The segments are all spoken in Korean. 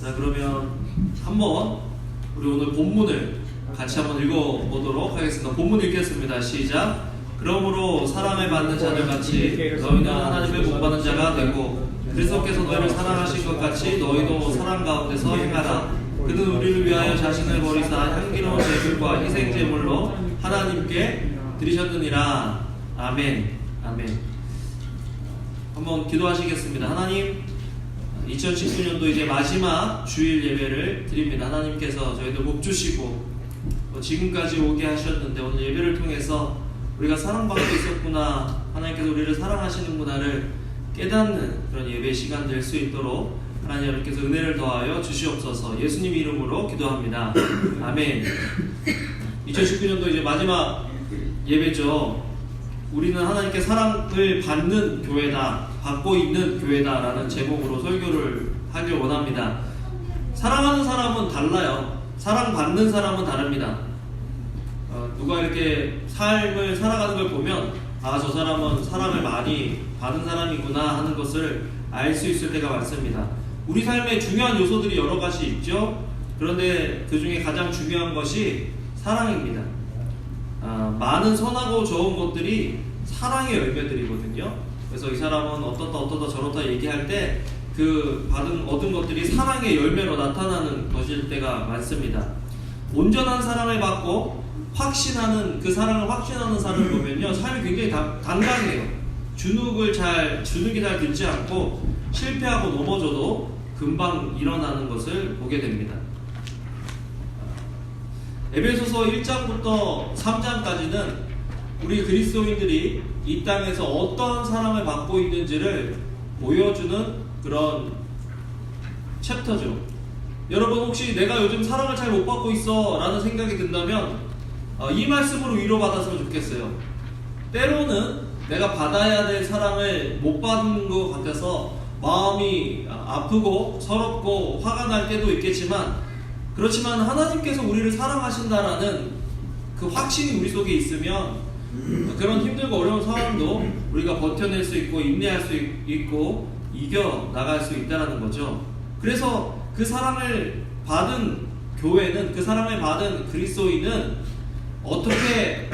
자, 그러면 한번 우리 오늘 본문을 같이 한번 읽어보도록 하겠습니다. 본문 읽겠습니다. 시작. 그러므로 사랑을 받는 자들같이 너희는 하나님을 복받는 자가 되고 그리스도께서 너희를 사랑하신 것 같이 너희도 사랑 가운데서 행하라. 그는 우리를 위하여 자신을 버리사 향기로운 제물과 희생제물로 하나님께 드리셨느니라. 아멘. 아멘. 한번 기도하시겠습니다. 하나님, 2019년도 이제 마지막 주일 예배를 드립니다. 하나님께서 저희들 복 주시고 지금까지 오게 하셨는데 오늘 예배를 통해서 우리가 사랑받고 있었구나, 하나님께서 우리를 사랑하시는구나를 깨닫는 그런 예배 시간 될 수 있도록 하나님 여러분께서 은혜를 더하여 주시옵소서. 예수님 이름으로 기도합니다. 아멘. 2019년도 이제 마지막 예배죠. 우리는 하나님께 사랑을 받는 교회다, 받고 있는 교회다라는 제목으로 설교를 하길 원합니다. 사랑하는 사람은 달라요. 사랑받는 사람은 다릅니다. 누가 이렇게 삶을 살아가는 걸 보면 아, 저 사람은 사랑을 많이 받은 사람이구나 하는 것을 알 수 있을 때가 많습니다. 우리 삶에 중요한 요소들이 여러 가지 있죠. 그런데 그 중에 가장 중요한 것이 사랑입니다. 많은 선하고 좋은 것들이 사랑의 열매들이거든요. 그래서 이 사람은 어떻다 저렇다 얘기할 때 그 얻은 것들이 사랑의 열매로 나타나는 것일 때가 많습니다. 온전한 사랑을 받고 확신하는, 그 사랑을 확신하는 사람을 보면요, 삶이 굉장히 당당해요. 주눅이 잘 들지 않고 실패하고 넘어져도 금방 일어나는 것을 보게 됩니다. 에베소서 1장부터 3장까지는 우리 그리스도인들이 이 땅에서 어떠한 사랑을 받고 있는지를 보여주는 그런 챕터죠. 여러분, 혹시 내가 요즘 사랑을 잘 못 받고 있어 라는 생각이 든다면 이 말씀으로 위로받았으면 좋겠어요. 때로는 내가 받아야 될 사랑을 못 받은 것 같아서 마음이 아프고 서럽고 화가 날 때도 있겠지만, 그렇지만 하나님께서 우리를 사랑하신다라는 그 확신이 우리 속에 있으면 그런 힘들고 어려운 상황도 우리가 버텨낼 수 있고 인내할 수 있고 이겨 나갈 수 있다는 거죠. 그래서 그 사랑을 받은 교회는, 그 사랑을 받은 그리스도인은 어떻게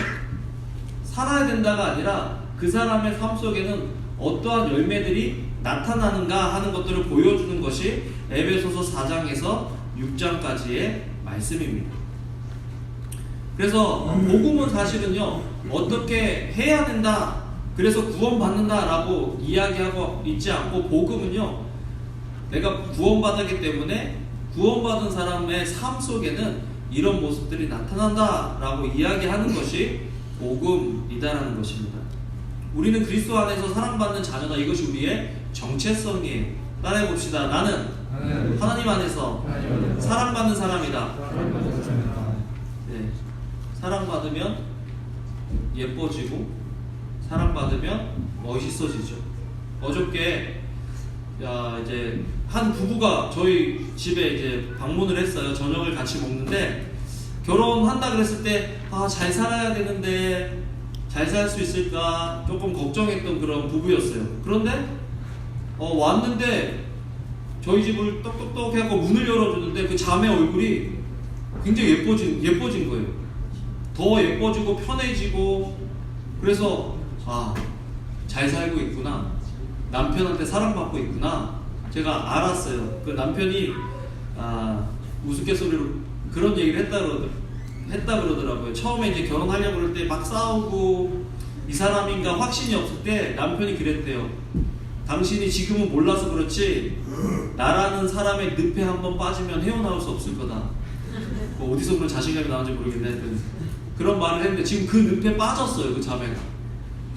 살아야 된다가 아니라 그 사람의 삶 속에는 어떠한 열매들이 나타나는가 하는 것들을 보여주는 것이 에베소서 4장에서 6장까지의 말씀입니다. 그래서 복음은 사실은요, 어떻게 해야 된다, 그래서 구원받는다 라고 이야기하고 있지 않고, 복음은요, 내가 구원받았기 때문에 구원받은 사람의 삶 속에는 이런 모습들이 나타난다 라고 이야기하는 것이 복음이다라는 것입니다. 우리는 그리스도 안에서 사랑받는 자녀다. 이것이 우리의 정체성이에요. 따라해 봅시다. 나는 하나님 안에서 사랑받는 사람이다. 네. 사랑받으면 예뻐지고 사랑받으면 멋있어지죠. 어저께 이제 한 부부가 저희 집에 이제 방문을 했어요. 저녁을 같이 먹는데, 결혼한다 그랬을 때 잘 살아야 되는데 잘 살 수 있을까 조금 걱정했던 그런 부부였어요. 그런데 왔는데 저희 집을 똑똑똑하고 문을 열어주는데 그 자매 얼굴이 굉장히 예뻐진 거예요. 더 예뻐지고 편해지고, 그래서 잘 살고 있구나, 남편한테 사랑받고 있구나, 제가 알았어요. 그 남편이 우스갯소리로 그런 얘기를 했다 그러더라고요. 처음에 이제 결혼하려고 그럴 때 막 싸우고 이 사람인가 확신이 없을 때 남편이 그랬대요. 당신이 지금은 몰라서 그렇지 나라는 사람의 늪에 한번 빠지면 헤어나올 수 없을 거다. 어디서 그런 자신감이 나온지 모르겠네. 그런 말을 했는데 지금 그 늪에 빠졌어요, 그 자매가.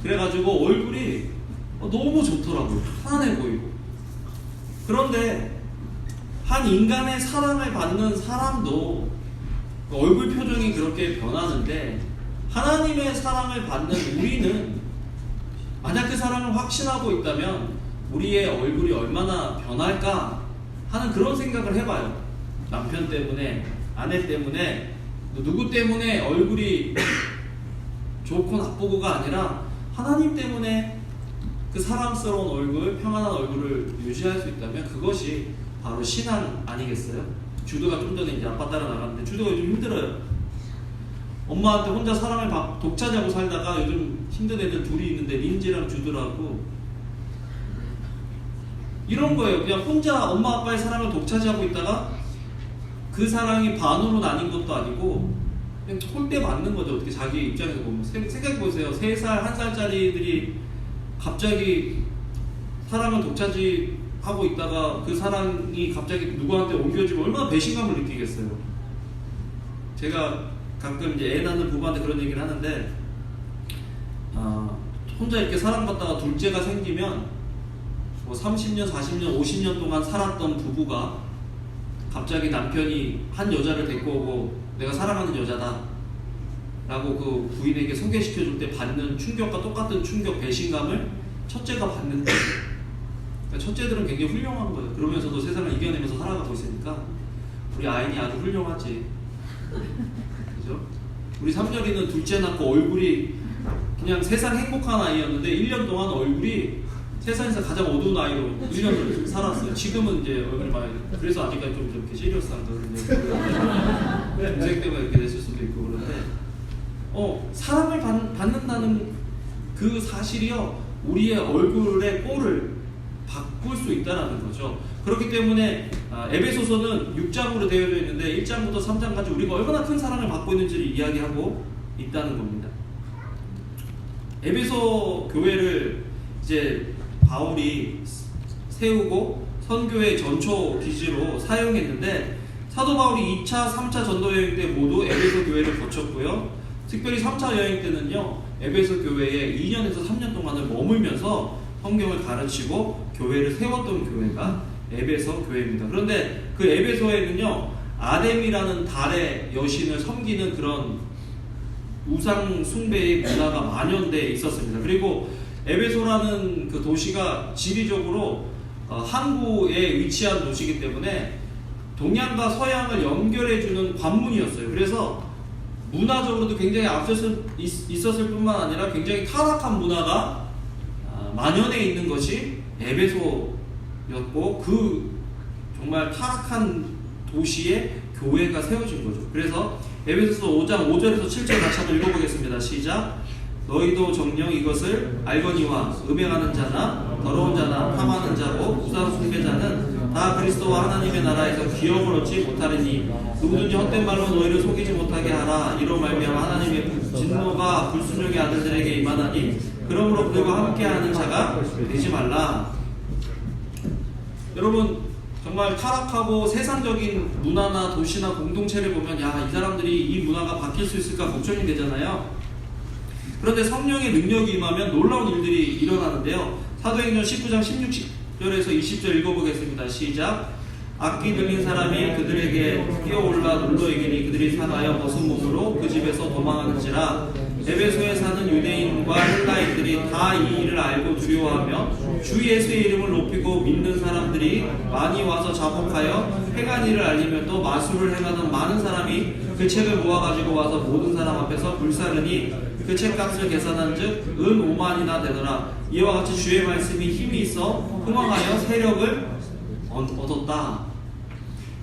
그래가지고 얼굴이 너무 좋더라고요. 편안해 보이고. 그런데 한 인간의 사랑을 받는 사람도 얼굴 표정이 그렇게 변하는데, 하나님의 사랑을 받는 우리는 만약 그 사랑을 확신하고 있다면 우리의 얼굴이 얼마나 변할까 하는 그런 생각을 해봐요. 남편 때문에, 아내 때문에, 누구 때문에 얼굴이 좋고 나쁘고가 아니라 하나님 때문에 그 사랑스러운 얼굴, 평안한 얼굴을 유지할 수 있다면 그것이 바로 신앙 아니겠어요? 주도가 좀 전에 이제 아빠 따라 나갔는데 주도가 요즘 힘들어요. 엄마한테 혼자 사랑을 독차지하고 살다가 요즘 힘든 애들 둘이 있는데 린지랑 주도라고 이런 거예요. 그냥 혼자 엄마 아빠의 사랑을 독차지하고 있다가 그 사랑이 반으로 나뉜 것도 아니고 그냥 홀대 맞는 거죠. 어떻게 자기 입장에서 보면. 생각해보세요. 3살, 1살짜리들이 갑자기 사랑을 독차지하고 있다가 그 사랑이 갑자기 누구한테 옮겨지면 얼마나 배신감을 느끼겠어요. 제가 가끔 이제 애 낳는 부부한테 그런 얘기를 하는데 혼자 이렇게 사랑받다가 둘째가 생기면 뭐 30년, 40년, 50년 동안 살았던 부부가 갑자기 남편이 한 여자를 데리고 오고 내가 사랑하는 여자다 라고 그 부인에게 소개시켜줄 때 받는 충격과 똑같은 충격, 배신감을 첫째가 받는 거예요. 그러니까 첫째들은 굉장히 훌륭한 거예요. 그러면서도 세상을 이겨내면서 살아가고 있으니까 우리 아인이 아주 훌륭하지. 그죠? 우리 삼열이는 둘째 낳고 얼굴이 그냥 세상 행복한 아이였는데 1년 동안 얼굴이 세상에서 가장 어두운 아이로 1년을 살았어요. 지금은 이제 얼굴이 많이 그래서 아직까지 좀 이렇게 시리어스한 그런 인생 때문에 이렇게 됐을 수도 있고 그런데 사랑을 받는다는 그 사실이요 우리의 얼굴의 꼴을 바꿀 수 있다는 거죠. 그렇기 때문에 에베소서는 6장으로 되어져 있는데 1장부터 3장까지 우리가 얼마나 큰 사랑을 받고 있는지를 이야기하고 있다는 겁니다. 에베소 교회를 이제 바울이 세우고 선교의 전초 기지로 사용했는데 사도 바울이 2차, 3차 전도 여행 때 모두 에베소 교회를 거쳤고요. 특별히 3차 여행 때는요. 에베소 교회에 2년에서 3년 동안을 머물면서 성경을 가르치고 교회를 세웠던 교회가 에베소 교회입니다. 그런데 그 에베소에는요. 아뎀이라는 달의 여신을 섬기는 그런 우상 숭배의 문화가 만연되어 있었습니다. 그리고 에베소라는 그 도시가 지리적으로 항구에 위치한 도시이기 때문에 동양과 서양을 연결해주는 관문이었어요. 그래서 문화적으로도 굉장히 앞서서 있었을 뿐만 아니라 굉장히 타락한 문화가 만연해 있는 것이 에베소였고 그 정말 타락한 도시에 교회가 세워진 거죠. 그래서 에베소서 5장 5절에서 7절 같이 한번 읽어보겠습니다. 시작. 너희도 정녕 이것을 알거니와 음행하는 자나 더러운 자나 탐하는 자고 우상 숭배자는 다 그리스도와 하나님의 나라에서 기업을 얻지 못하리니 누구든지 헛된 말로 너희를 속이지 못하게 하라. 이로 말미암아 하나님의 진노가 불순종의 아들들에게 임하나니 그러므로 그들과 함께하는 자가 되지 말라. 여러분 정말 타락하고 세상적인 문화나 도시나 공동체를 보면 야, 이 사람들이 이 문화가 바뀔 수 있을까 걱정이 되잖아요. 그런데 성령의 능력이 임하면 놀라운 일들이 일어나는데요. 사도행전 19장 16절에서 20절 읽어보겠습니다. 시작. 악기 들린 사람이 그들에게 뛰어올라 눌러 이기니 그들이 상하여 벗은 몸으로 그 집에서 도망하는지라. 에베소에 사는 유대인과 헬라인들이 다 이 일을 알고 두려워하며 주 예수의 이름을 높이고 믿는 사람들이 많이 와서 자복하여 행한 일을 알리며 또 마술을 행하던 많은 사람이 그 책을 모아가지고 와서 모든 사람 앞에서 불사르니 그 책값을 계산한 즉 은 5만이나 되더라. 이와 같이 주의 말씀이 힘이 있어 흥왕하여 세력을 얻었다.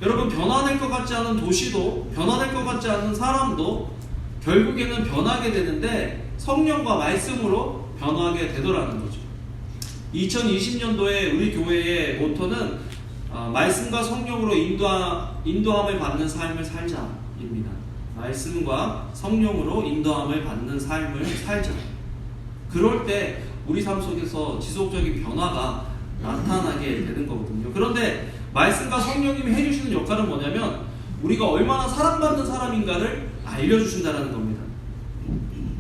여러분 변화될 것 같지 않은 도시도 변화될 것 같지 않은 사람도 결국에는 변하게 되는데 성령과 말씀으로 변하게 되더라는 거죠. 2020년도에 우리 교회의 모토는 말씀과 성령으로 인도함을 받는 삶을 살자입니다. 말씀과 성령으로 인도함을 받는 삶을 살자. 그럴 때 우리 삶 속에서 지속적인 변화가 나타나게 되는 거거든요. 그런데 말씀과 성령님이 해주시는 역할은 뭐냐면 우리가 얼마나 사랑받는 사람인가를 알려주신다는 겁니다.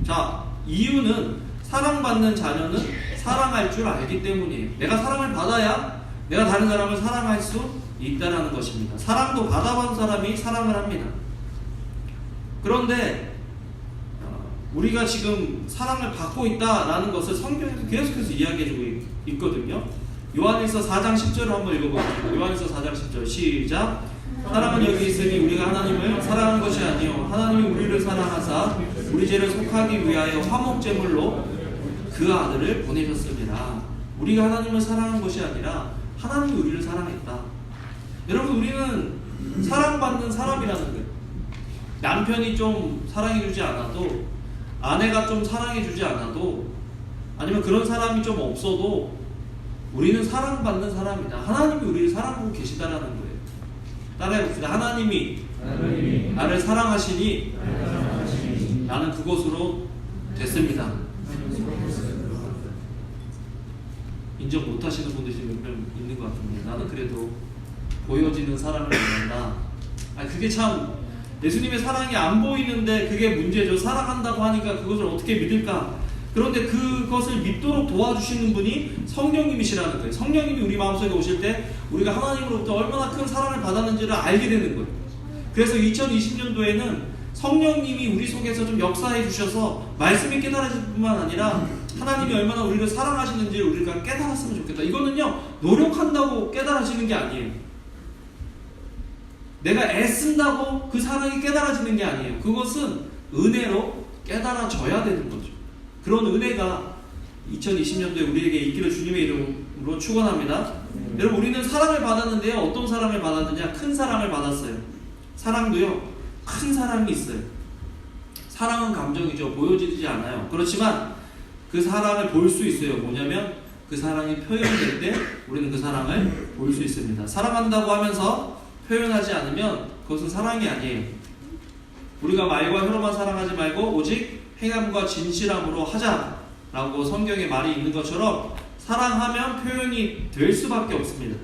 자, 이유는 사랑받는 자녀는 사랑할 줄 알기 때문이에요. 내가 사랑을 받아야 내가 다른 사람을 사랑할 수 있다는 것입니다. 사랑도 받아본 사람이 사랑을 합니다. 그런데 우리가 지금 사랑을 받고 있다라는 것을 성경에서 계속해서 이야기해주고 있거든요. 요한일서 4장 10절을 한번 읽어보겠습니다. 요한일서 4장 10절 시작. 사랑은 여기 있으니 우리가 하나님을 사랑하는 것이 아니요 하나님이 우리를 사랑하사 우리 죄를 속하기 위하여 화목제물로 그 아들을 보내셨습니다. 우리가 하나님을 사랑한 것이 아니라 하나님이 우리를 사랑했다. 여러분, 우리는 사랑받는 사람이라는 거예요. 남편이 좀 사랑해주지 않아도, 아내가 좀 사랑해주지 않아도, 아니면 그런 사람이 좀 없어도 우리는 사랑받는 사람이다. 하나님이 우리를 사랑하고 계시다라는 거예요. 따라해봅시다. 하나님이 나를 사랑하시니 나는 그것으로 됐습니다. 인정 못하시는 분들이 몇 명 있는 것 같은데, 나는 그래도 보여지는 사랑을 만난다. 그게 참 예수님의 사랑이 안 보이는데 그게 문제죠. 사랑한다고 하니까 그것을 어떻게 믿을까? 그런데 그것을 믿도록 도와주시는 분이 성령님이시라는 거예요. 성령님이 우리 마음속에 오실 때 우리가 하나님으로부터 얼마나 큰 사랑을 받았는지를 알게 되는 거예요. 그래서 2020년도에는 성령님이 우리 속에서 좀 역사해 주셔서 말씀이 깨달아질 뿐만 아니라 하나님이 얼마나 우리를 사랑하시는지를 우리가 깨달았으면 좋겠다. 이거는요, 노력한다고 깨달아지는 게 아니에요. 내가 애쓴다고 그 사랑이 깨달아지는 게 아니에요. 그것은 은혜로 깨달아져야 되는 거죠. 그런 은혜가 2020년도에 우리에게 있기를 주님의 이름으로 축원합니다. 여러분, 우리는 사랑을 받았는데요, 어떤 사랑을 받았느냐? 큰 사랑을 받았어요. 사랑도요, 큰 사랑이 있어요. 사랑은 감정이죠. 보여지지 않아요. 그렇지만 그 사랑을 볼 수 있어요. 뭐냐면 그 사랑이 표현될 때 우리는 그 사랑을 볼 수 있습니다. 사랑한다고 하면서 표현하지 않으면 그것은 사랑이 아니에요. 우리가 말과 혀로만 사랑하지 말고 오직 행함과 진실함으로 하자라고 성경에 말이 있는 것처럼 사랑하면 표현이 될 수밖에 없습니다.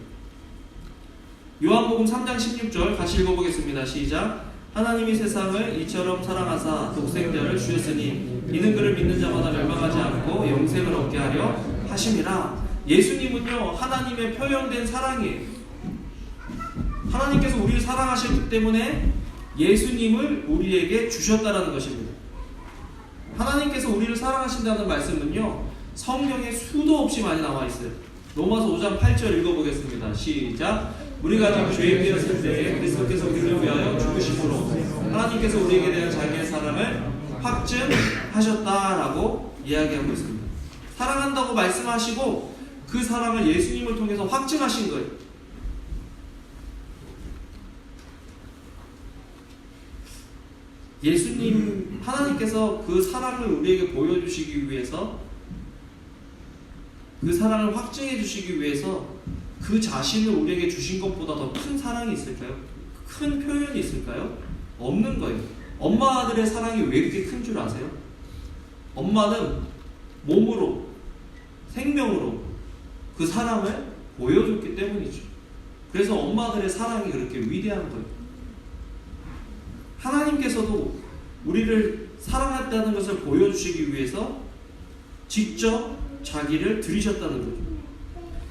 요한복음 3장 16절 같이 읽어보겠습니다. 시작. 하나님이 세상을 이처럼 사랑하사 독생자를 주셨으니 이는 그를 믿는 자마다 멸망하지 않고 영생을 얻게 하려 하심이라. 예수님은요, 하나님의 표현된 사랑이에요. 하나님께서 우리를 사랑하셨기 때문에 예수님을 우리에게 주셨다라는 것입니다. 하나님께서 우리를 사랑하신다는 말씀은요, 성경에 수도 없이 많이 나와 있어요. 로마서 5장 8절 읽어보겠습니다. 시작. 우리가 아직 죄인되었을 때 그리스도께서 우리를 위하여 죽으심으로 하나님께서 우리에게 대한 자기의 사랑을 확증하셨다라고 이야기하고 있습니다. 사랑한다고 말씀하시고 그 사랑을 예수님을 통해서 확증하신 거예요. 예수님, 하나님께서 그 사랑을 우리에게 보여주시기 위해서, 그 사랑을 확증해 주시기 위해서 그 자신을 우리에게 주신 것보다 더 큰 사랑이 있을까요? 큰 표현이 있을까요? 없는 거예요. 엄마들의 사랑이 왜 이렇게 큰 줄 아세요? 엄마는 몸으로, 생명으로 그 사랑을 보여줬기 때문이죠. 그래서 엄마들의 사랑이 그렇게 위대한 거예요. 하나님께서도 우리를 사랑했다는 것을 보여주시기 위해서 직접 자기를 드리셨다는 거죠.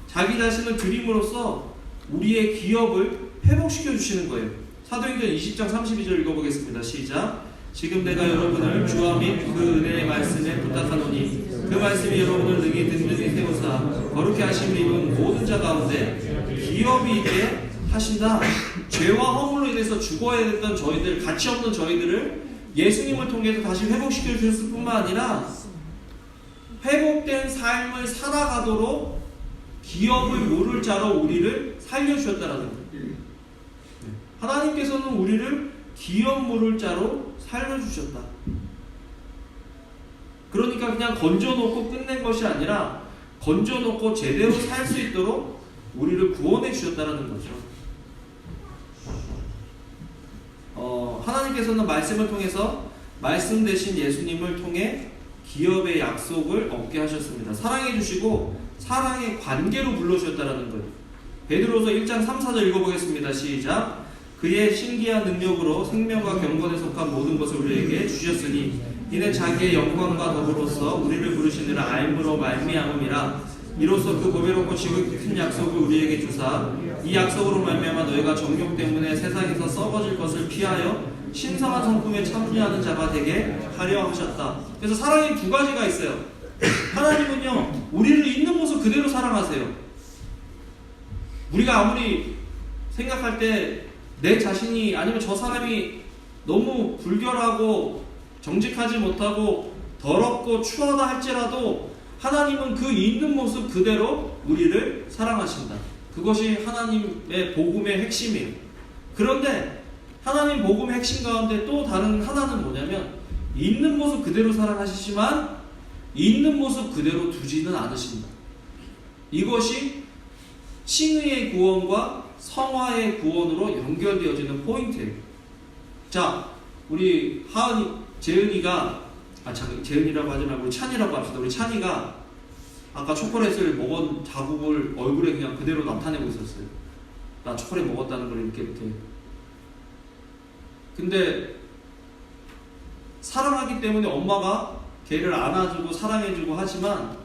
자기 자신을 드림으로써 우리의 기업을 회복시켜 주시는 거예요. 사도행전 20장 32절 읽어보겠습니다. 시작. 지금 내가 여러분을 주와 및 그 은혜의 말씀에 부탁하노니 그 말씀이 여러분을 능히 든든히 세우사 거룩히 하심을 입은 모든 자 가운데 기업이 있게 하신다. 죄와 허물로 인해서 죽어야 됐던 저희들, 가치 없는 저희들을 예수님을 통해서 다시 회복시켜 주셨을 뿐만 아니라 회복된 삶을 살아가도록 기업을 모를 자로 우리를 살려주셨다라는 거예요. 하나님께서는 우리를 기업 모를 자로 살려주셨다. 그러니까 그냥 건져놓고 끝낸 것이 아니라 건져놓고 제대로 살 수 있도록 우리를 구원해 주셨다는 거죠. 하나님께서는 말씀을 통해서 말씀 대신 예수님을 통해 기업의 약속을 얻게 하셨습니다. 사랑해 주시고 사랑의 관계로 불러주셨다는 거예요. 베드로서 1장 3, 4절 읽어보겠습니다. 시작. 그의 신기한 능력으로 생명과 경건에 속한 모든 것을 우리에게 주셨으니 이는 자기의 영광과 덕으로서 우리를 부르시느라 알므로 말미암음이라. 이로써 그 보배롭고 지극히 큰 약속을 우리에게 주사 이 약속으로 말미암아 너희가 정욕 때문에 세상에서 썩어질 것을 피하여 신성한 성품에 참여하는 자가 되게 하려 하셨다. 그래서 사랑이 두 가지가 있어요. 하나님은요, 우리를 있는 모습 그대로 사랑하세요. 우리가 아무리 생각할 때 내 자신이 아니면 저 사람이 너무 불결하고 정직하지 못하고 더럽고 추하다 할지라도 하나님은 그 있는 모습 그대로 우리를 사랑하신다. 그것이 하나님의 복음의 핵심이에요. 그런데 하나님 복음의 핵심 가운데 또 다른 하나는 뭐냐면 있는 모습 그대로 사랑하시지만 있는 모습 그대로 두지는 않으신다. 이것이 칭의의 구원과 성화의 구원으로 연결되어지는 포인트예요. 자, 우리 재은이라고 하지 말고 우리 찬이라고 합시다. 우리 찬이가 아까 초콜릿을 먹은 자국을 얼굴에 그냥 그대로 나타내고 있었어요. 나 초콜릿 먹었다는 걸 이렇게. 근데 사랑하기 때문에 엄마가 걔를 안아주고 사랑해주고 하지만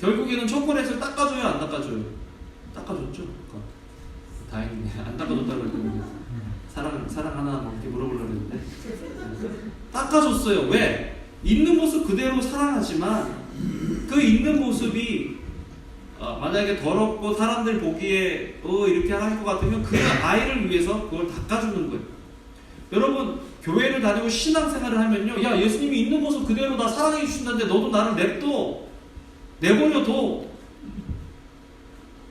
결국에는 초콜릿을 닦아줘요, 안 닦아줘요? 닦아줬죠. 다행이네. 안 닦아줬다고 했더니 사랑 하나 이렇게 물어보려고 했는데 닦아줬어요. 왜? 있는 모습 그대로 사랑하지만 그 있는 모습이 만약에 더럽고 사람들 보기에 이렇게 할 것 같으면 그 아이를 위해서 그걸 닦아주는 거예요. 여러분, 교회를 다니고 신앙생활을 하면요, 야, 예수님이 있는 모습 그대로 나 사랑해 주신다는데 너도 나를 내버려둬.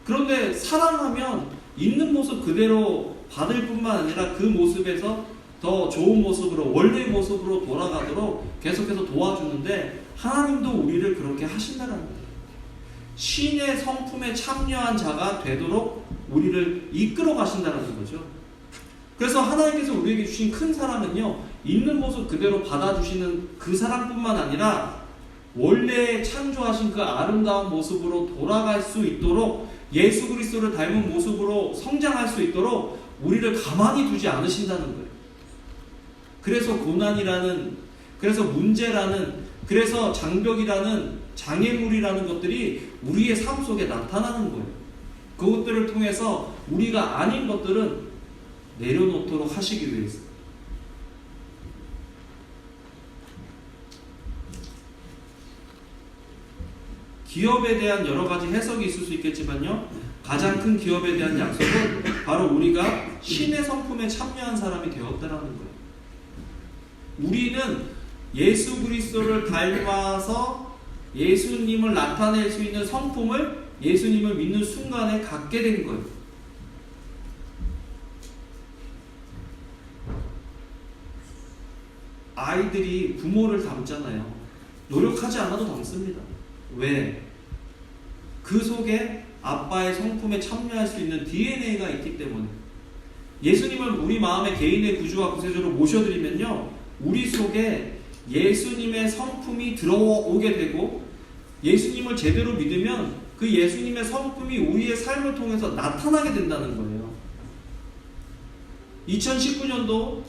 그런데 사랑하면 있는 모습 그대로 받을 뿐만 아니라 그 모습에서 더 좋은 모습으로, 원래의 모습으로 돌아가도록 계속해서 도와주는데 하나님도 우리를 그렇게 하신다는 거예요. 신의 성품에 참여한 자가 되도록 우리를 이끌어 가신다는 거죠. 그래서 하나님께서 우리에게 주신 큰 사랑은요, 있는 모습 그대로 받아주시는 그 사랑뿐만 아니라 원래 창조하신 그 아름다운 모습으로 돌아갈 수 있도록, 예수 그리스도를 닮은 모습으로 성장할 수 있도록 우리를 가만히 두지 않으신다는 거예요. 그래서 고난이라는, 그래서 문제라는, 그래서 장벽이라는, 장애물이라는 것들이 우리의 삶 속에 나타나는 거예요. 그것들을 통해서 우리가 아닌 것들은 내려놓도록 하시기 위해서. 기업에 대한 여러 가지 해석이 있을 수 있겠지만요, 가장 큰 기업에 대한 약속은 바로 우리가 신의 성품에 참여한 사람이 되었다라는 거예요. 우리는 예수 그리스도를 닮아서 예수님을 나타낼 수 있는 성품을 예수님을 믿는 순간에 갖게 된 거예요. 아이들이 부모를 닮잖아요. 노력하지 않아도 닮습니다. 왜? 그 속에 아빠의 성품에 참여할 수 있는 DNA가 있기 때문에. 예수님을 우리 마음의 개인의 구주와 구세주로 모셔드리면요, 우리 속에 예수님의 성품이 들어오게 되고, 예수님을 제대로 믿으면 그 예수님의 성품이 우리의 삶을 통해서 나타나게 된다는 거예요. 2019년도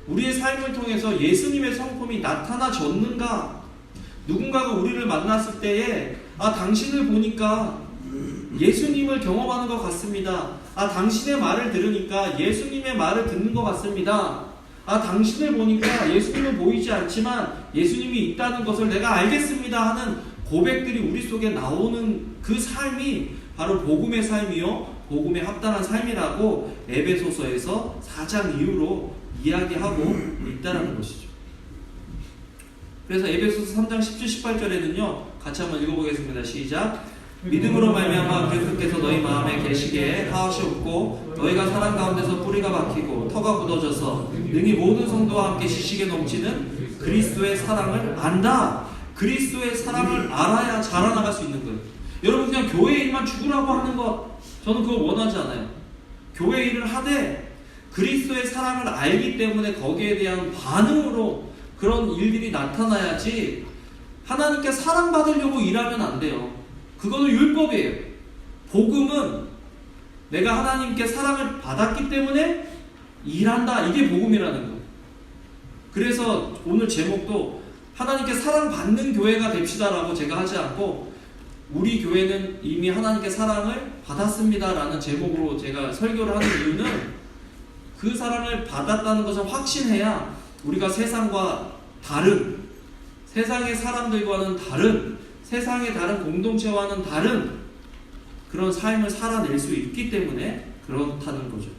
우리의 삶을 통해서 예수님의 성품이 나타나졌는가? 누군가가 우리를 만났을 때에 당신을 보니까 예수님을 경험하는 것 같습니다. 당신의 말을 들으니까 예수님의 말을 듣는 것 같습니다. 당신을 보니까 예수님은 보이지 않지만 예수님이 있다는 것을 내가 알겠습니다 하는 고백들이 우리 속에 나오는 그 삶이 바로 복음의 삶이요, 복음에 합당한 삶이라고 에베소서에서 4장 이후로 이야기하고 있다는 것이죠. 그래서 에베소서 3장 10절 18절에는요, 같이 한번 읽어보겠습니다. 시작. 믿음으로 말미암아 그리스도께서 너희 마음에 계시게 하시옵고 너희가 사랑 가운데서 뿌리가 박히고 터가 굳어져서 능히 모든 성도와 함께 지식에 넘치는 그리스도의 사랑을 안다. 그리스도의 사랑을 알아야 자라나갈 수 있는 거예요. 여러분, 그냥 교회 일만 죽으라고 하는 것, 저는 그걸 원하지 않아요. 교회 일을 하되 그리스도의 사랑을 알기 때문에 거기에 대한 반응으로 그런 일들이 나타나야지, 하나님께 사랑받으려고 일하면 안 돼요. 그거는 율법이에요. 복음은 내가 하나님께 사랑을 받았기 때문에 일한다. 이게 복음이라는 거예요. 그래서 오늘 제목도 하나님께 사랑받는 교회가 됩시다라고 제가 하지 않고, 우리 교회는 이미 하나님께 사랑을 받았습니다 라는 제목으로 제가 설교를 하는 이유는, 그 사랑을 받았다는 것을 확신해야 우리가 세상과 다른, 세상의 사람들과는 다른, 세상의 다른 공동체와는 다른 그런 삶을 살아낼 수 있기 때문에 그렇다는 거죠.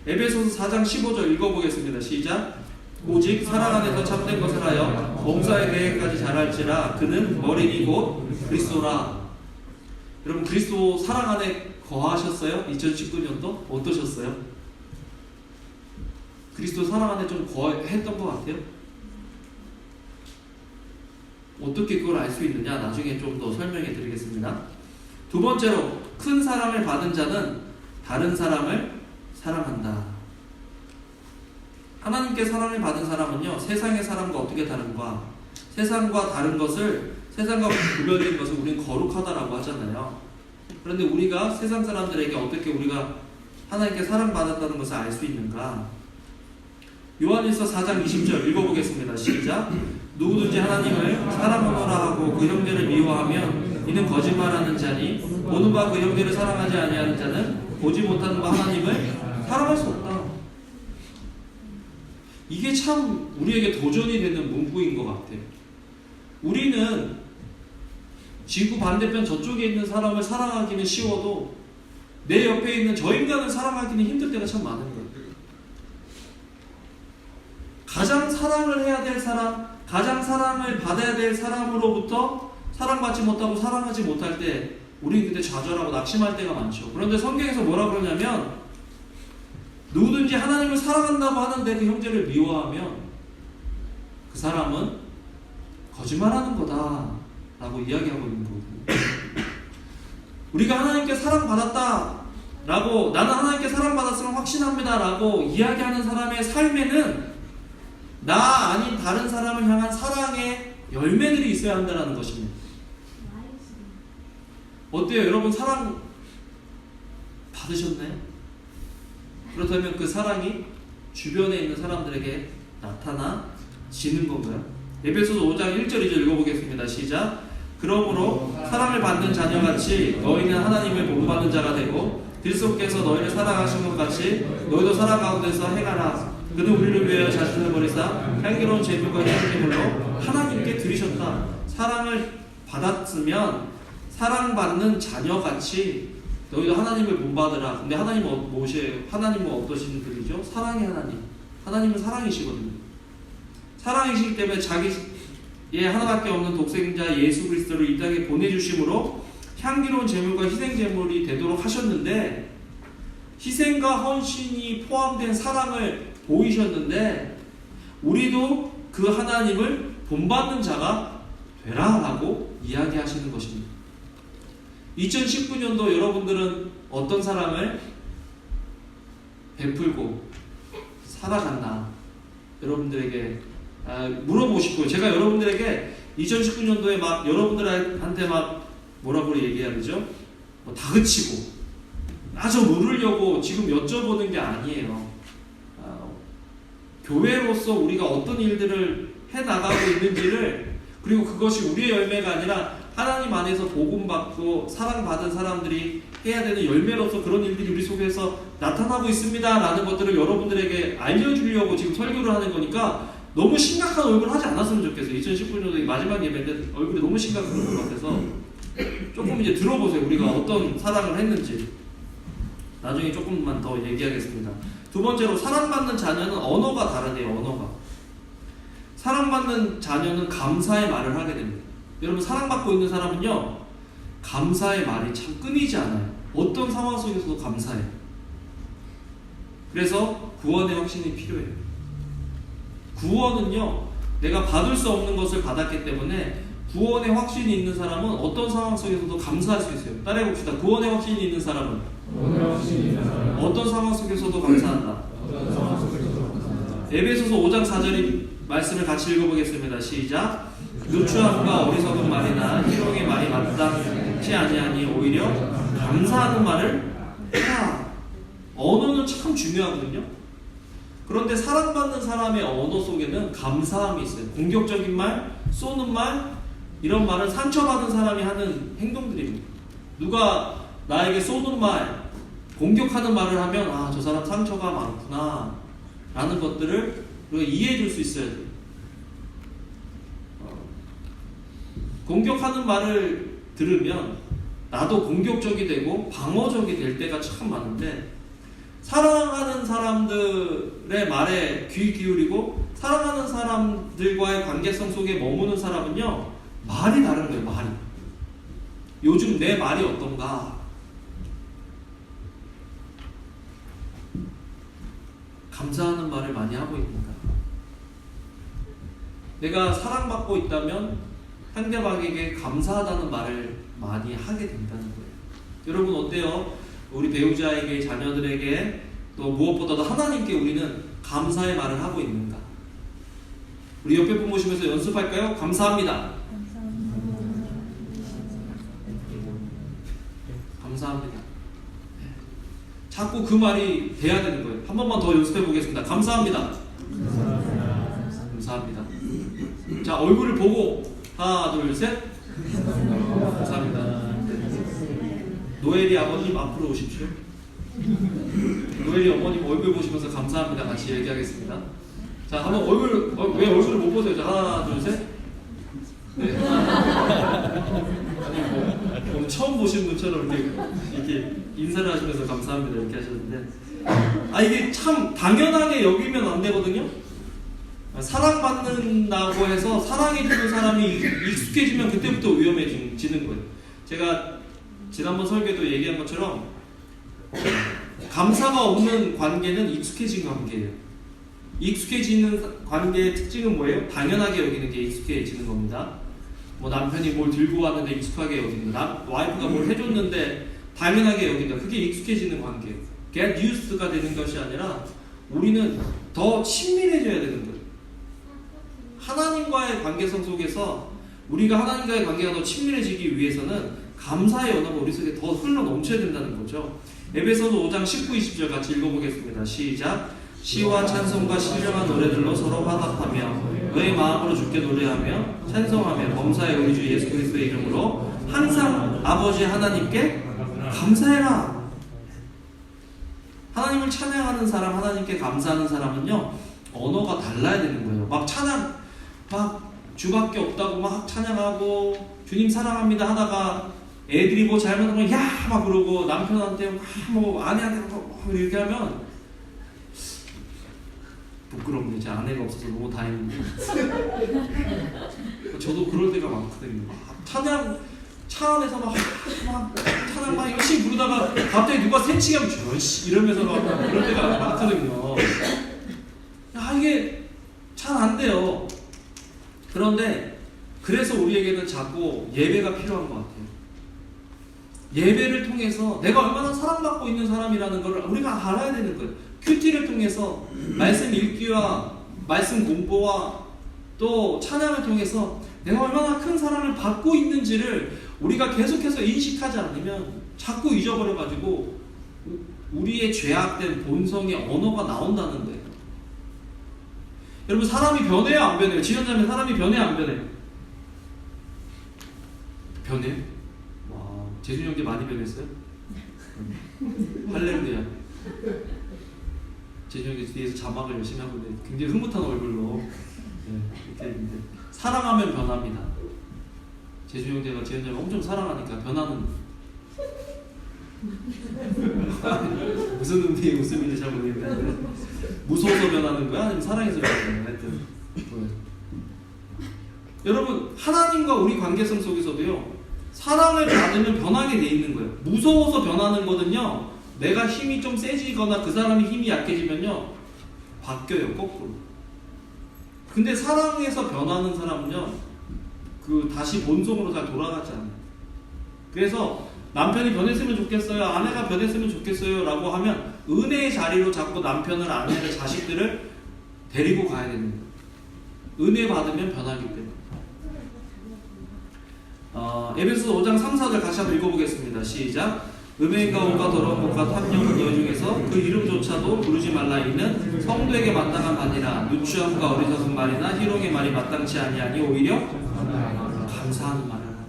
에베소서 4장 15절 읽어보겠습니다. 시작. 오직 사랑 안에서 참된 것을 하여 범사의 계획까지 자랄지라 그는 머리니 곧 그리스도라. 여러분 그리스도 사랑 안에 거하셨어요? 2019년도 어떠셨어요? 그리스도 사랑 안에 좀 거했던 것 같아요? 어떻게 그걸 알 수 있느냐? 나중에 좀 더 설명해 드리겠습니다. 두 번째로, 큰 사랑을 받은 자는 다른 사람을 사랑한다. 하나님께 사랑을 받은 사람은요, 세상의 사람과 어떻게 다른가? 세상과 다른 것을, 세상과 구별된 것을 우리는 거룩하다라고 하잖아요. 그런데 우리가 세상 사람들에게 어떻게 우리가 하나님께 사랑받았다는 것을 알 수 있는가? 요한일서 4장 20절 읽어보겠습니다. 시작. 누구든지 하나님을 사랑하노라 하고 그 형제를 미워하면 이는 거짓말하는 자니 보는 바 그 형제를 사랑하지 아니하는 자는 보지 못하는 바 하나님을 사랑할 수 없다. 이게 참 우리에게 도전이 되는 문구인 것 같아요. 우리는 지구 반대편 저쪽에 있는 사람을 사랑하기는 쉬워도 내 옆에 있는 저 인간을 사랑하기는 힘들 때가 참 많은 거예요. 가장 사랑을 해야 될 사람, 가장 사랑을 받아야 될 사람으로부터 사랑받지 못하고 사랑하지 못할 때 우리는 그때 좌절하고 낙심할 때가 많죠. 그런데 성경에서 뭐라 그러냐면 누구든지 하나님을 사랑한다고 하는데 그 형제를 미워하면 그 사람은 거짓말하는 거다 라고 이야기하고 있는 거고, 우리가 하나님께 사랑받았다 라고, 나는 하나님께 사랑받았으면 확신합니다 라고 이야기하는 사람의 삶에는 나 아닌 다른 사람을 향한 사랑의 열매들이 있어야 한다는 것입니다. 어때요? 여러분 사랑 받으셨나요? 그렇다면 그 사랑이 주변에 있는 사람들에게 나타나지는 건가요? 에베소서 5장 1절 2절 읽어보겠습니다. 시작. 그러므로 사랑을 받는 자녀같이 너희는 하나님을 본받는 자가 되고 그리스도께서 너희를 사랑하신 것 같이 너희도 사랑 가운데서 행하라. 그는 우리를 위하여 자신을 버리사 향기로운 제물과 희생제물로 하나님께 드리셨다. 사랑을 받았으면 사랑받는 자녀같이 너희도 하나님을 본받으라. 근데 하나님은 무엇이에요? 하나님은 어떠신 분이죠? 사랑의 하나님. 하나님은 사랑이시거든요. 사랑이시기 때문에 자기의 하나밖에 없는 독생자 예수 그리스도를 이 땅에 보내주심으로 향기로운 제물과 희생제물이 되도록 하셨는데, 희생과 헌신이 포함된 사랑을 보이셨는데 우리도 그 하나님을 본받는 자가 되라 라고 이야기하시는 것입니다. 2019년도 여러분들은 어떤 사랑을 베풀고 살아갔나 여러분들에게 물어보시고, 제가 여러분들에게 2019년도에 막 여러분들한테 막 뭐라고 얘기해야 되죠? 뭐 다그치고 아주 물으려고 지금 여쭤보는 게 아니에요. 교회로서 우리가 어떤 일들을 해나가고 있는지를, 그리고 그것이 우리의 열매가 아니라 하나님 안에서 복음받고 사랑받은 사람들이 해야 되는 열매로서 그런 일들이 우리 속에서 나타나고 있습니다 라는 것들을 여러분들에게 알려주려고 지금 설교를 하는 거니까 너무 심각한 얼굴 하지 않았으면 좋겠어요. 2019년도 마지막 예배인데 얼굴이 너무 심각한 것 같아서 조금 이제 들어보세요. 우리가 어떤 사랑을 했는지. 나중에 조금만 더 얘기하겠습니다. 두 번째로, 사랑받는 자녀는 언어가 다르대요. 언어가. 사랑받는 자녀는 감사의 말을 하게 됩니다. 여러분 사랑받고 있는 사람은요, 감사의 말이 참 끊이지 않아요. 어떤 상황 속에서도 감사해요. 그래서 구원의 확신이 필요해요. 구원은요, 내가 받을 수 없는 것을 받았기 때문에 구원의 확신이 있는 사람은 어떤 상황 속에서도 감사할 수 있어요. 따라해봅시다. 구원의 확신이 있는 사람은 어떤 상황 속에서도 감사한다. 에베소서 5장 4절 말씀을 같이 읽어보겠습니다. 시작. 누추함과 어리석은 말이나 희롱의 말이 마땅치 아니하니 오히려 감사하는 말을 해라. 언어는 참 중요하거든요. 그런데 사랑받는 사람의 언어 속에는 감사함이 있어요. 공격적인 말, 쏘는 말, 이런 말은 상처받은 사람이 하는 행동들입니다. 누가 나에게 쏘는 말, 공격하는 말을 하면 아, 저 사람 상처가 많구나 라는 것들을 우리가 이해해 줄 수 있어야 돼요. 공격하는 말을 들으면 나도 공격적이 되고 방어적이 될 때가 참 많은데, 사랑하는 사람들의 말에 귀 기울이고 사랑하는 사람들과의 관계성 속에 머무는 사람은요, 말이 다른 거예요. 말이. 요즘 내 말이 어떤가? 감사하는 말을 많이 하고 있는가? 내가 사랑받고 있다면 상대방에게 감사하다는 말을 많이 하게 된다는 거예요. 여러분 어때요? 우리 배우자에게, 자녀들에게, 또 무엇보다도 하나님께 우리는 감사의 말을 하고 있는가? 우리 옆에 분 보시면서 연습할까요? 감사합니다. 감사합니다. 자꾸 그 말이 돼야 되는 거예요. 한 번만 더 연습해 보겠습니다. 감사합니다. 감사합니다. 자, 얼굴을 보고 하나, 둘, 셋. 감사합니다. 노엘이 아버님 앞으로 오십시오. 노엘이 어머님 얼굴 보시면서 감사합니다. 같이 얘기하겠습니다. 자, 한번 왜 얼굴을 못 보세요? 자, 하나, 둘, 셋. 네. 아니 오늘 처음 보신 분처럼 이렇게 인사를 하시면서 감사합니다 이렇게 하셨는데, 이게 참 당연하게 여기면 안 되거든요. 사랑받는다고 해서 사랑해주는 사람이 익숙해지면 그때부터 위험해지는 거예요. 제가 지난번 설교도 얘기한 것처럼 감사가 없는 관계는 익숙해진 관계예요. 익숙해지는 관계의 특징은 뭐예요? 당연하게 여기는 게 익숙해지는 겁니다. 뭐 남편이 뭘 들고 왔는데 익숙하게 여기는 거, 와이프가 뭘 해줬는데 당연하게 여긴다. 그게 익숙해지는 관계예요. get used가 되는 것이 아니라 우리는 더 친밀해져야 되는 거예요. 하나님과의 관계성 속에서 우리가 하나님과의 관계가 더 친밀해지기 위해서는 감사의 언어가 우리 속에 더 흘러 넘쳐야 된다는 거죠. 에베소서 5장 19, 20절 같이 읽어보겠습니다. 시작. 시와 찬송과 신령한 노래들로 서로 화답하며 너의 마음으로 주께 노래하며 찬송하며 범사의 우리 주 예수 그리스도의 이름으로 항상 아버지 하나님께 감사해라. 하나님을 찬양하는 사람, 하나님께 감사하는 사람은요, 언어가 달라야 되는 거예요. 막 찬양, 막 주밖에 없다고 막 찬양하고 주님 사랑합니다 하다가 애들이 뭐 잘못하면 야 막 그러고 남편한테 뭐 아내한테 뭐 이렇게 하면 부끄럽네. 제 아내가 없어서 너무 다행인데 저도 그럴 때가 많거든요. 찬양 차 안에서 막 찬양 막 열심히 부르다가 갑자기 누가 새치기 하면 저씨 이러면서 막 그럴 때가 많거든요. 이게 잘 안 돼요. 그런데 그래서 우리에게는 자꾸 예배가 필요한 것 같아요. 예배를 통해서 내가 얼마나 사랑받고 있는 사람이라는 걸 우리가 알아야 되는 거예요. 큐티를 통해서 말씀 읽기와 말씀 공부와 또 찬양을 통해서 내가 얼마나 큰 사랑을 받고 있는지를 우리가 계속해서 인식하지 않으면 자꾸 잊어버려가지고 우리의 죄악된 본성의 언어가 나온다는 거예요. 여러분 사람이 변해요 안 변해요? 지연자면 사람이 변해요 안 변해요? 변해요? 와, 재준이 형제 많이 변했어요? 할렐루야. 재준이 형제 뒤에서 자막을 열심히 하고 있는데 굉장히 흐뭇한 얼굴로 이렇게 있는데 사랑하면 변합니다. 재준이 형제가 재준이 엄청 사랑하니까 변하는 무슨 의미의 웃음인지 잘 모르겠는데 무서워서 변하는 거야? 아니면 사랑해서 변하는 거야? 하여튼 여러분 하나님과 우리 관계성 속에서도요 사랑을 받으면 변하게 돼 있는 거예요. 무서워서 변하는 거는요 내가 힘이 좀 세지거나 그 사람이 힘이 약해지면요 바뀌어요 거꾸로. 근데 사랑해서 변하는 사람은요 그 다시 본성으로 잘 돌아가지 않아요. 그래서 남편이 변했으면 좋겠어요, 아내가 변했으면 좋겠어요 라고 하면 은혜의 자리로 자꾸 남편을, 아내를, 자식들을 데리고 가야 되는 거예요. 은혜 받으면 변하기 때문에. 에베소서 5장 3, 4절 같이 한번 읽어보겠습니다. 시작. 음행과 온갖 더러운 것과 탐욕은 너희 중에서 그 이름조차도 부르지 말라. 이는 성도에게 마땅한 바니라. 누추함과 어리석은 말이나 희롱의 말이 마땅치 아니하니 오히려 감사하는 말을 하라.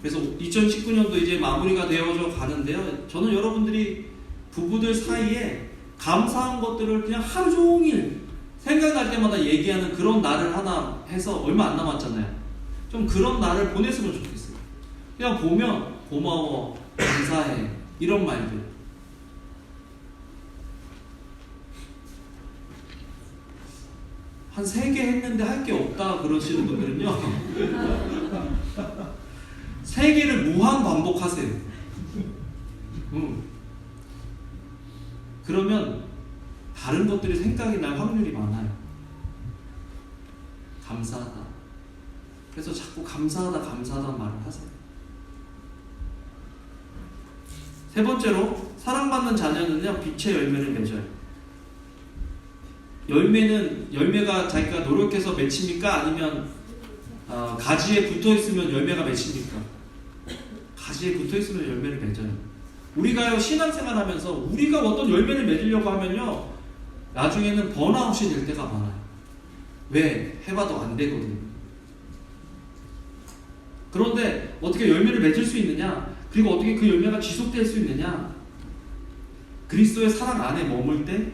그래서 2019년도 이제 마무리가 되어져 가는데요, 저는 여러분들이 부부들 사이에 감사한 것들을 그냥 하루 종일 생각날 때마다 얘기하는 그런 날을 하나 해서 얼마 안 남았잖아요. 좀 그런 날을 보냈으면 좋겠어요. 그냥 보면 고마워, 감사해 이런 말들. 한 3개 했는데 할 게 없다 그러시는 분들은요 세 개를 무한 반복하세요. 그러면 다른 것들이 생각이 날 확률이 많아요. 감사하다. 그래서 자꾸 감사하다 말을 하세요. 세 번째로 사랑받는 자녀는요, 빛의 열매를 맺어요. 열매가 자기가 노력해서 맺힙니까? 아니면 가지에 붙어있으면 열매가 맺힙니까? 가지에 붙어있으면 열매를 맺어요. 우리가요, 신앙생활 하면서 우리가 어떤 열매를 맺으려고 하면요, 나중에는 번아웃이 될 때가 많아요. 왜? 해봐도 안 되거든요. 그런데 어떻게 열매를 맺을 수 있느냐? 그리고 어떻게 그 열매가 지속될 수 있느냐? 그리스도의 사랑 안에 머물 때,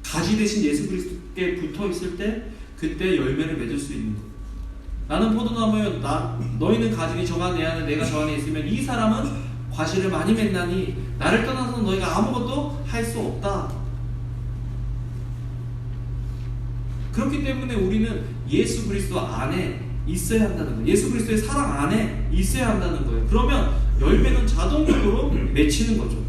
가지 대신 예수 그리스도께 붙어 있을 때, 그때 열매를 맺을 수 있는 거예요. 나는 포도나무여, 너희는 가지니 저가 내 안에 내가 저 안에 있으면 이 사람은 과실을 많이 맺나니 나를 떠나서 너희가 아무것도 할 수 없다. 그렇기 때문에 우리는 예수 그리스도 안에 있어야 한다는 거예요. 예수 그리스도의 사랑 안에 있어야 한다는 거예요. 그러면 열매는 자동적으로 맺히는 거죠.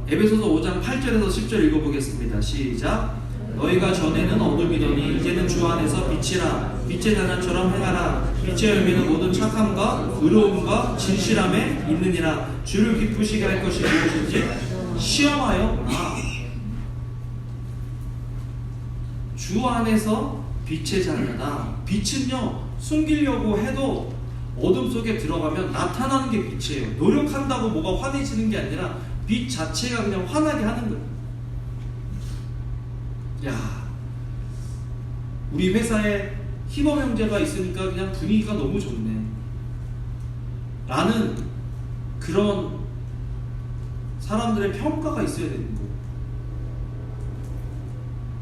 에베소서 5장 8절에서 10절 읽어보겠습니다. 시작. 너희가 전에는 어둠이더니 이제는 주 안에서 빛이라. 빛의 자녀처럼 행하라. 빛의 열매는 모든 착함과 의로움과 진실함에 있느니라. 주를 기쁘시게 할 것이 무엇인지 시험하여 보라. 주 안에서 빛의 자녀다. 빛은요, 숨기려고 해도 어둠 속에 들어가면 나타나는 게 빛이에요. 노력한다고 뭐가 환해지는 게 아니라 빛 자체가 그냥 환하게 하는 거예요. 야, 우리 회사에 희범 형제가 있으니까 그냥 분위기가 너무 좋네 라는 그런 사람들의 평가가 있어야 되는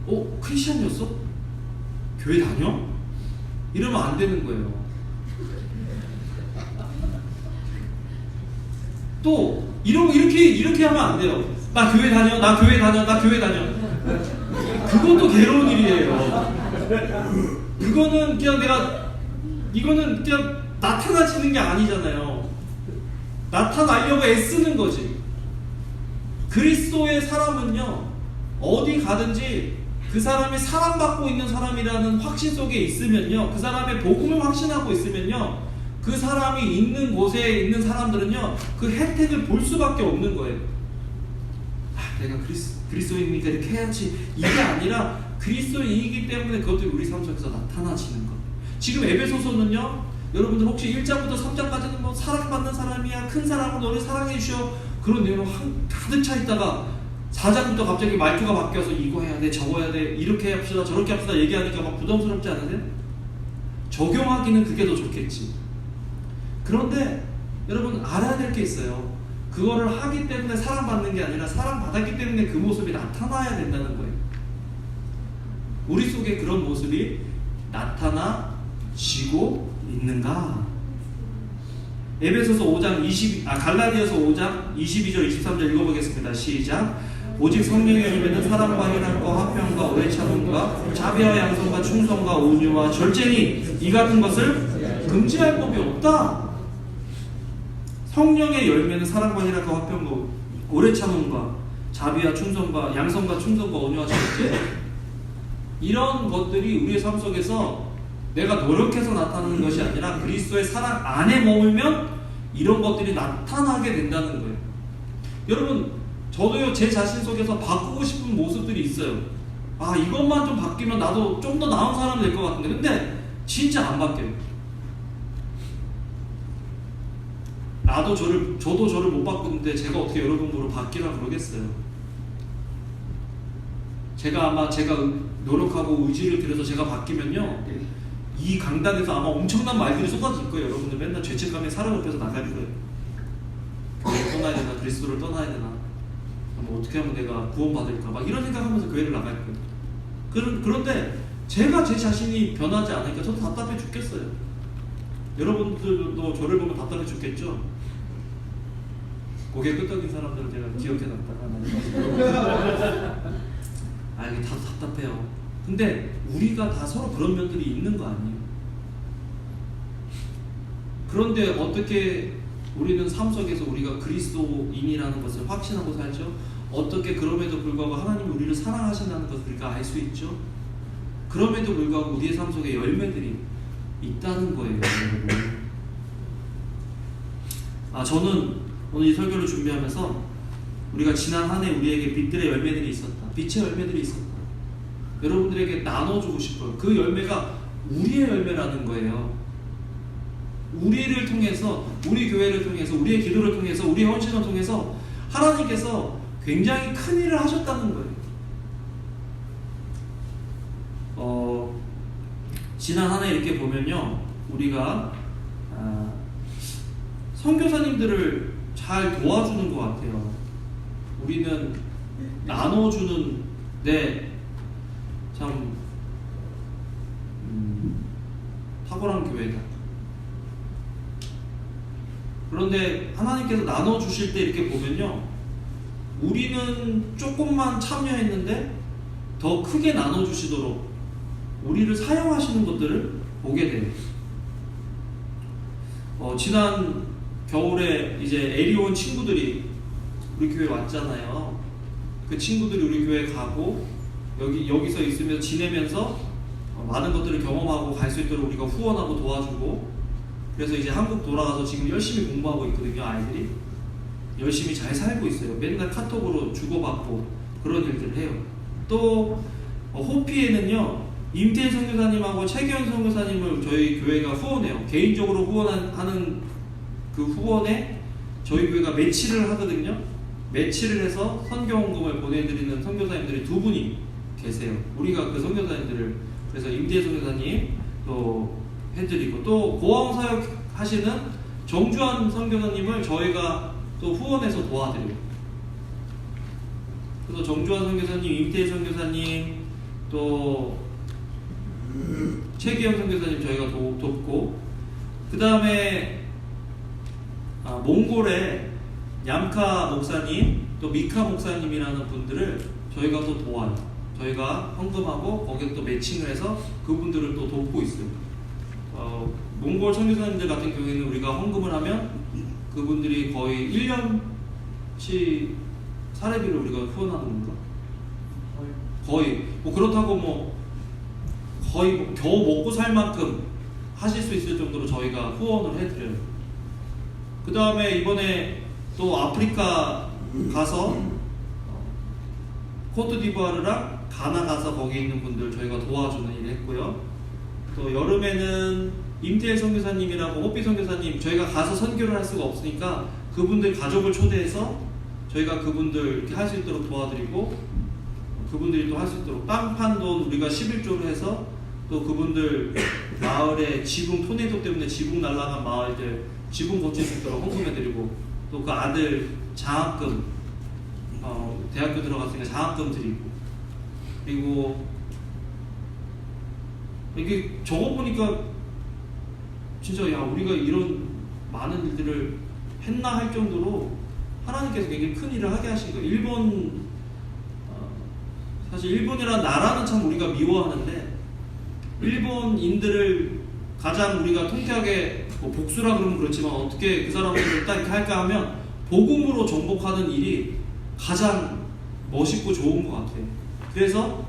거예요. 크리스찬이었어? 교회 다녀? 이러면 안 되는 거예요. 또 이렇게 하면 안 돼요. 나 교회 다녀. 그것도 괴로운 일이에요. 이거는 그냥 나타나지는 게 아니잖아요. 나타나려고 애쓰는 거지. 그리스도의 사람은요, 어디 가든지 그 사람이 사랑받고 있는 사람이라는 확신 속에 있으면요, 그 사람의 복음을 확신하고 있으면요, 그 사람이 있는 곳에 있는 사람들은요, 그 혜택을 볼 수밖에 없는 거예요. 내가 그리스도인이니까 이렇게 해야지, 이게 아니라 그리스도인이기 때문에 그것들이 우리 삶 속에서 나타나지는 거예요. 지금 에베소서는요, 여러분들 혹시 1장부터 3장까지는 뭐 사랑받는 사람이야, 큰 사랑으로 너를 사랑해 주셔, 그런 내용 가득 차 있다가 4장부터 갑자기 말투가 바뀌어서 이거 해야 돼, 저거 해야 돼, 이렇게 합시다, 저렇게 합시다 얘기하니까 막 부담스럽지 않으세요? 적용하기는 그게 더 좋겠지. 그런데 여러분 알아야 될 게 있어요. 그거를 하기 때문에 사랑받는 게 아니라 사랑받았기 때문에 그 모습이 나타나야 된다는 거예요. 우리 속에 그런 모습이 나타나지고 있는가? 갈라디아서 5장 22절 23절 읽어보겠습니다. 시작. 오직 성령의 열매는 사랑과 희락과 화평과 오래 참음과 자비와 양성과 충성과 온유와 절제니 이 같은 것을 금지할 법이 없다. 성령의 열매는 사랑과 희락과 화평과 오래 참음과 자비와 충성과 양성과 충성과 온유와 절제, 이런 것들이 우리의 삶 속에서 내가 노력해서 나타나는 것이 아니라 그리스도의 사랑 안에 머물면 이런 것들이 나타나게 된다는 거예요. 여러분, 저도요, 제 자신 속에서 바꾸고 싶은 모습들이 있어요. 이것만 좀 바뀌면 나도 좀 더 나은 사람 될 것 같은데, 근데 진짜 안 바뀌어요. 저도 저를 못 바꾸는데 제가 어떻게 여러분 보러 바뀌라 그러겠어요. 제가 노력하고 의지를 들여서 제가 바뀌면요, 이 강단에서 아마 엄청난 말들이 쏟아질 거예요. 여러분들 맨날 죄책감에 사로잡혀서 나갈 거예요. 교회를 떠나야 되나, 그리스도를 떠나야 되나, 뭐 어떻게 하면 내가 구원받을까, 막 이런 생각하면서 교회를 나갈 거예요. 그런데 제가 제 자신이 변하지 않으니까 저도 답답해 죽겠어요. 여러분들도 저를 보면 답답해 죽겠죠? 고개 끄덕인 사람들은 제가 기억해놨다가 이게 다 답답해요. 근데 우리가 다 서로 그런 면들이 있는 거 아니에요? 그런데 어떻게 우리는 삶 속에서 우리가 그리스도인이라는 것을 확신하고 살죠? 어떻게 그럼에도 불구하고 하나님이 우리를 사랑하신다는 것을 우리가 알 수 있죠? 그럼에도 불구하고 우리의 삶 속에 열매들이 있다는 거예요. 저는 오늘 이 설교를 준비하면서 우리가 지난 한 해 우리에게 빛들의 열매들이 있었다. 빛의 열매들이 있었다. 여러분들에게 나눠주고 싶어요. 그 열매가 우리의 열매라는 거예요. 우리를 통해서, 우리 교회를 통해서, 우리의 기도를 통해서, 우리의 헌신을 통해서 하나님께서 굉장히 큰 일을 하셨다는 거예요. 지난 한 해 이렇게 보면요, 우리가 선교사님들을 잘 도와주는 것 같아요. 우리는 나눠주는데 참 탁월한 교회다. 그런데 하나님께서 나눠주실 때 이렇게 보면요, 우리는 조금만 참여했는데 더 크게 나눠주시도록 우리를 사용하시는 것들을 보게 돼요. 지난 겨울에 이제 에리온 친구들이 우리 교회 왔잖아요. 그 친구들이 우리 교회 가고 여기서 있으면서 지내면서 많은 것들을 경험하고 갈 수 있도록 우리가 후원하고 도와주고, 그래서 이제 한국 돌아가서 지금 열심히 공부하고 있거든요. 아이들이 열심히 잘 살고 있어요. 맨날 카톡으로 주고받고 그런 일들을 해요. 또 호피에는요, 임태일 선교사님하고 최기현 선교사님을 저희 교회가 후원해요. 개인적으로 후원하는 그 후원에 저희 교회가 매치를 하거든요. 매치를 해서 선교헌금을 보내드리는 선교사님들이 2분이 계세요. 우리가 그 선교사님들을, 그래서 임태일 선교사님 또 해드리고, 또 고아원 사역 하시는 정주환 선교사님을 저희가 또 후원해서 도와드려요. 그래서 정주환 선교사님, 임태일 선교사님, 또 최기영 선교사님 저희가 돕고, 그 다음에 몽골의 얌카 목사님, 또 미카 목사님이라는 분들을 저희가 또 도와요. 저희가 헌금하고 거기에 또 매칭을 해서 그분들을 또 돕고 있어요. 몽골 선교사님들 같은 경우에는 우리가 헌금을 하면 그분들이 거의 1년치 사례비를 우리가 후원하는 건가? 거의 그렇다고 거의 겨우 먹고 살 만큼 하실 수 있을 정도로 저희가 후원을 해드려요. 그 다음에 이번에 또 아프리카 가서 코트디부아르랑 가나 가서 거기 있는 분들 저희가 도와주는 일을 했고요. 또 여름에는 임태일 선교사님이라고 호피 선교사님, 저희가 가서 선교를 할 수가 없으니까 그분들 가족을 초대해서 저희가 그분들 이렇게 할 수 있도록 도와드리고, 그분들이 또 할 수 있도록 빵 판 돈 우리가 11조를 해서 또 그분들 마을에 지붕, 토네이도 때문에 지붕 날아간 마을들 지붕 고칠 수 있도록 헌금해드리고, 또 그 아들 장학금, 대학교 들어갔으니까 장학금 드리고, 그리고 이게 적어보니까 진짜 우리가 이런 많은 일들을 했나 할 정도로 하나님께서 굉장히 큰 일을 하게 하신 거예요. 사실 일본이라는 나라는 참 우리가 미워하는데, 일본인들을 가장 우리가 통쾌하게 복수라 그러면 그렇지만 어떻게 그 사람들을 딱 이렇게 할까 하면 복음으로 정복하는 일이 가장 멋있고 좋은 것 같아요. 그래서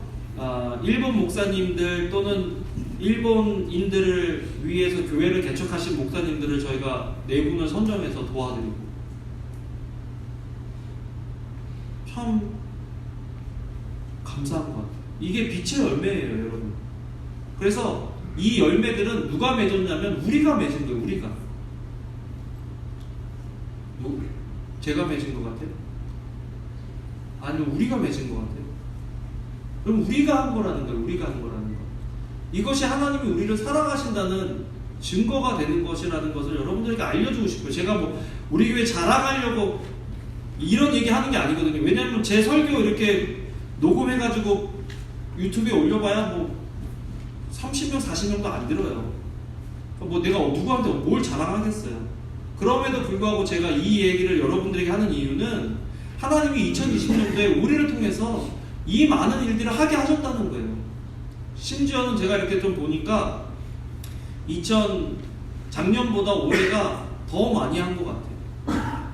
일본 목사님들 또는 일본인들을 위해서 교회를 개척하신 목사님들을 저희가 4분을 선정해서 도와드리고, 참 감사한 것 같아요. 이게 빛의 열매예요, 여러분. 그래서 이 열매들은 누가 맺었냐면 우리가 맺은 거예요. 우리가. 제가 맺은 것 같아요? 아니면 우리가 맺은 것 같아요? 그럼 우리가 한 거라는 거예요. 우리가 한 거라는 거. 이것이 하나님이 우리를 사랑하신다는 증거가 되는 것이라는 것을 여러분들에게 알려주고 싶어요. 제가 우리 교회 자랑하려고 이런 얘기 하는 게 아니거든요. 왜냐하면 제 설교 이렇게 녹음해가지고 유튜브에 올려봐야 30명, 40명도 안 들어요. 내가 누구한테 뭘 자랑하겠어요. 그럼에도 불구하고 제가 이 얘기를 여러분들에게 하는 이유는 하나님이 2020년도에 우리를 통해서 이 많은 일들을 하게 하셨다는 거예요. 심지어는 제가 이렇게 좀 보니까 작년보다 올해가 더 많이 한 것 같아요.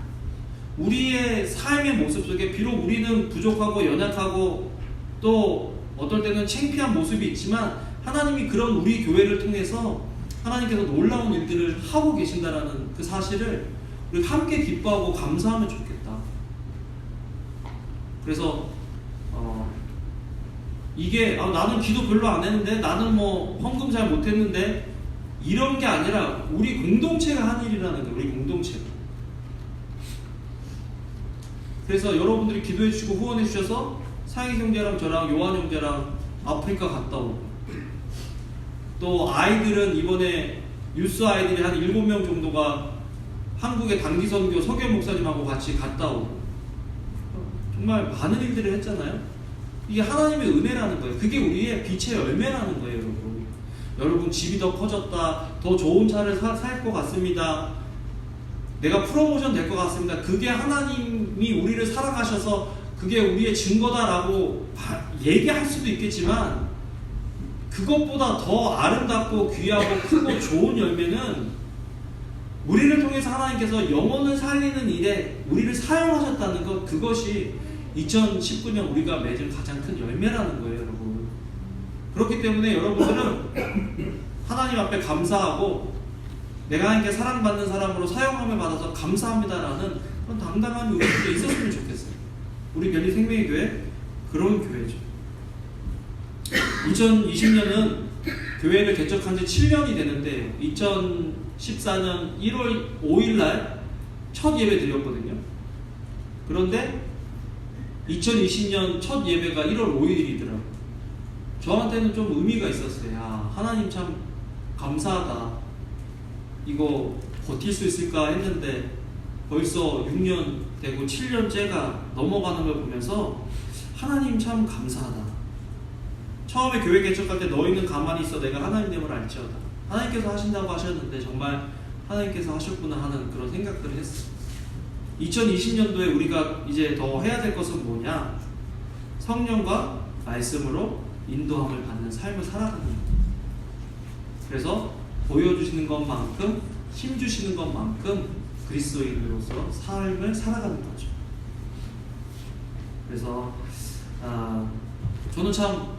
우리의 삶의 모습 속에 비록 우리는 부족하고 연약하고 또 어떨 때는 창피한 모습이 있지만 하나님이 그런 우리 교회를 통해서 하나님께서 놀라운 일들을 하고 계신다라는 그 사실을 우리 함께 기뻐하고 감사하면 좋겠다. 그래서 이게 나는 기도 별로 안 했는데, 나는 뭐 헌금 잘 못했는데, 이런 게 아니라 우리 공동체가 한 일이라는 거예요. 우리 공동체가. 그래서 여러분들이 기도해 주시고 후원해 주셔서 상희 형제랑 저랑 요한 형제랑 아프리카 갔다 오고, 또 아이들은 이번에 유스 아이들이 한 7명 정도가 한국의 단기선교 서교 목사님하고 같이 갔다 오고, 정말 많은 일들을 했잖아요. 이게 하나님의 은혜라는 거예요. 그게 우리의 빛의 열매라는 거예요, 여러분. 여러분, 집이 더 커졌다, 더 좋은 차를 살 것 같습니다, 내가 프로모션 될 것 같습니다. 그게 하나님이 우리를 살아가셔서 그게 우리의 증거다라고 얘기할 수도 있겠지만, 그것보다 더 아름답고 귀하고 크고 좋은 열매는 우리를 통해서 하나님께서 영혼을 살리는 일에 우리를 사용하셨다는 것, 그것이 2019년 우리가 맺은 가장 큰 열매라는 거예요, 여러분. 그렇기 때문에 여러분들은 하나님 앞에 감사하고 내가 하나님께 사랑받는 사람으로 사용함을 받아서 감사합니다라는 그런 당당함이 우리 교회에 있었으면 좋겠어요. 우리 별리 생명의 교회, 그런 교회죠. 2020년은 교회를 개척한 지 7년이 되는데 2014년 1월 5일 날 첫 예배 드렸거든요. 그런데 2020년 첫 예배가 1월 5일이더라고요. 저한테는 좀 의미가 있었어요. 야, 하나님 참 감사하다. 이거 버틸 수 있을까 했는데 벌써 6년 되고 7년째가 넘어가는 걸 보면서 하나님 참 감사하다. 처음에 교회 개척할 때 너희는 가만히 있어 내가 하나님됨을 알지어다. 하나님께서 하신다고 하셨는데 정말 하나님께서 하셨구나 하는 그런 생각들을 했어요. 2020년도에 우리가 이제 더 해야 될 것은 뭐냐? 성령과 말씀으로 인도함을 받는 삶을 살아가는 거예요. 그래서 보여주시는 것만큼, 힘주시는 것만큼 그리스도인으로서 삶을 살아가는 거죠. 그래서 저는 참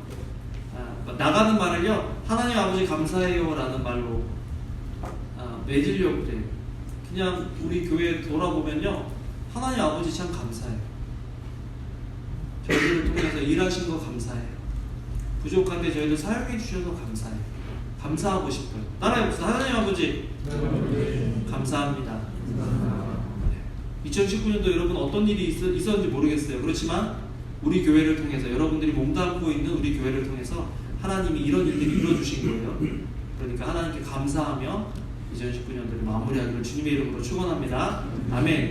나가는 말을요, 하나님 아버지 감사해요 라는 말로 맺으려고 해요. 그냥 우리 교회 돌아보면요, 하나님 아버지 참 감사해요. 저희들을 통해서 일하신 거 감사해요. 부족할 때 저희들 사용해 주셔서 감사해요. 감사하고 싶어요. 따라해봅시다. 하나님 아버지 감사합니다. 2019년도 여러분 어떤 일이 있었는지 모르겠어요. 그렇지만 우리 교회를 통해서, 여러분들이 몸담고 있는 우리 교회를 통해서 하나님이 이런 일들이 이루어주신 거예요. 그러니까 하나님께 감사하며 2019년도를 마무리하기를 주님의 이름으로 축원합니다. 아멘.